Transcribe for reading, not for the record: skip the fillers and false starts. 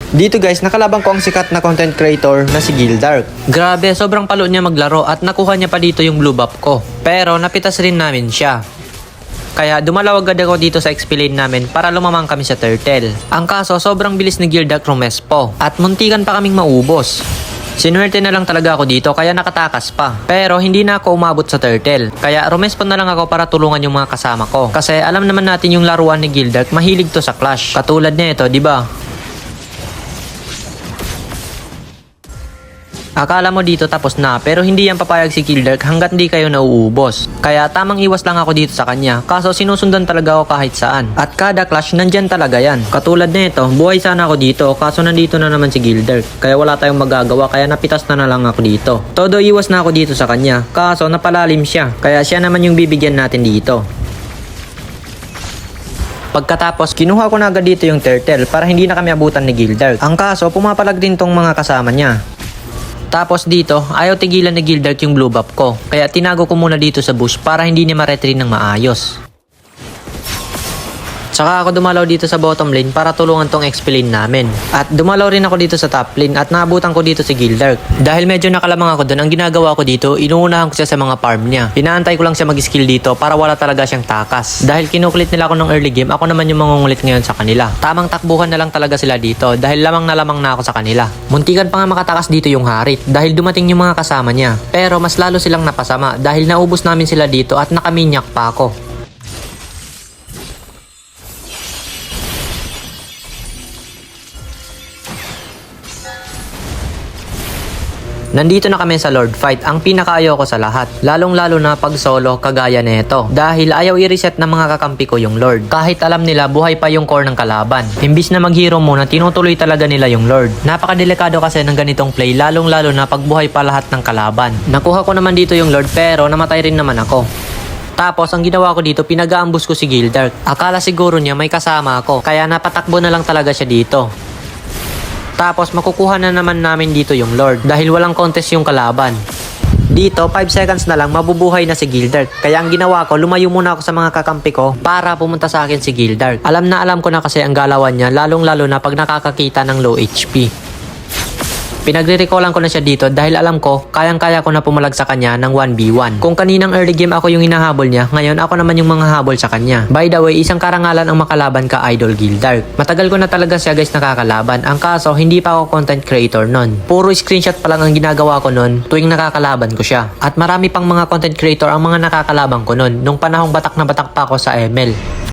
Dito guys, nakalabang ko ang sikat na content creator na si Gildark. Grabe, sobrang palo niya maglaro at nakuha niya pa dito yung blue buff ko. Pero napitas rin namin siya. Kaya dumalaw agad ako dito sa XP lane namin para lumamang kami sa turtle. Ang kaso, sobrang bilis ni Gildark rumespo at muntikan pa kaming maubos. Sinuwerte na lang talaga ako dito kaya nakatakas pa. Pero hindi na ako umabot sa turtle. Kaya rumespawn na lang ako para tulungan yung mga kasama ko. Kasi alam naman natin yung laruan ni Gildark, mahilig to sa clash. Katulad nito, di ba? Akala mo dito tapos na, pero hindi yan papayag si Gildark hanggat hindi kayo nauubos. Kaya tamang iwas lang ako dito sa kanya, kaso sinusundan talaga ako kahit saan. At kada clash, nandyan talaga yan. Katulad nito, buhay sana ako dito, kaso nandito na naman si Gildark. Kaya wala tayong magagawa, kaya napitas na lang ako dito. Todo iwas na ako dito sa kanya, kaso napalalim siya. Kaya siya naman yung bibigyan natin dito. Pagkatapos, kinuha ko na agad dito yung turtle para hindi na kami abutan ni Gildark. Ang kaso, pumapalag din tong mga kasama niya. Tapos dito, ayaw tigilan ni Gildark yung blue buff ko. Kaya tinago ko muna dito sa bush para hindi niya ma-retry ng maayos. Tsaka ako dumalaw dito sa bottom lane para tulungan tong XP lane namin. At dumalaw rin ako dito sa top lane at naabutan ko dito si Gildark. Dahil medyo nakalamang ako doon, ang ginagawa ko dito, inuunahan ko siya sa mga farm niya. Inaantay ko lang siya mag-skill dito para wala talaga siyang takas. Dahil kinukulit nila ako ng early game, ako naman yung mangungulit ngayon sa kanila. Tamang takbuhan na lang talaga sila dito dahil lamang na ako sa kanila. Muntikan pa nga makatakas dito yung Harit dahil dumating yung mga kasama niya. Pero mas lalo silang napasama dahil naubos namin sila dito at nakaminyak pa ako. Nandito na kami sa Lord Fight, ang pinakaayaw ko sa lahat. Lalong-lalo na pag solo kagaya nito. Dahil ayaw i-reset ng mga kakampi ko yung Lord. Kahit alam nila buhay pa yung core ng kalaban. Imbis na mag-hero muna, tinutuloy talaga nila yung Lord. Napakadelikado kasi ng ganitong play, lalong-lalo na pag buhay pa lahat ng kalaban. Nakuha ko naman dito yung Lord pero namatay rin naman ako. Tapos ang ginawa ko dito, pinag-aambus ko si Gildark. Akala siguro niya may kasama ako, kaya napatakbo na lang talaga siya dito. Tapos makukuha na naman namin dito yung Lord dahil walang contest yung kalaban. Dito 5 seconds na lang mabubuhay na si Gildark. Kaya ang ginawa ko, lumayo muna ako sa mga kakampi ko para pumunta sa akin si Gildark. Alam na alam ko na kasi ang galawan niya, lalong-lalo na pag nakakakita ng low HP. Pinagre-recallan ko na siya dito dahil alam ko, kayang-kaya ko na pumalag sa kanya ng 1v1. Kung kaninang early game ako yung hinahabol niya, ngayon ako naman yung mga habol sa kanya. By the way, isang karangalan ang makalaban ka, Idol Gildark. Matagal ko na talaga siya guys nakakalaban. Ang kaso, hindi pa ako content creator nun. Puro screenshot pa lang ang ginagawa ko nun tuwing nakakalaban ko siya. At marami pang mga content creator ang mga nakakalaban ko nun, nung panahong batak na batak pa ako sa ML.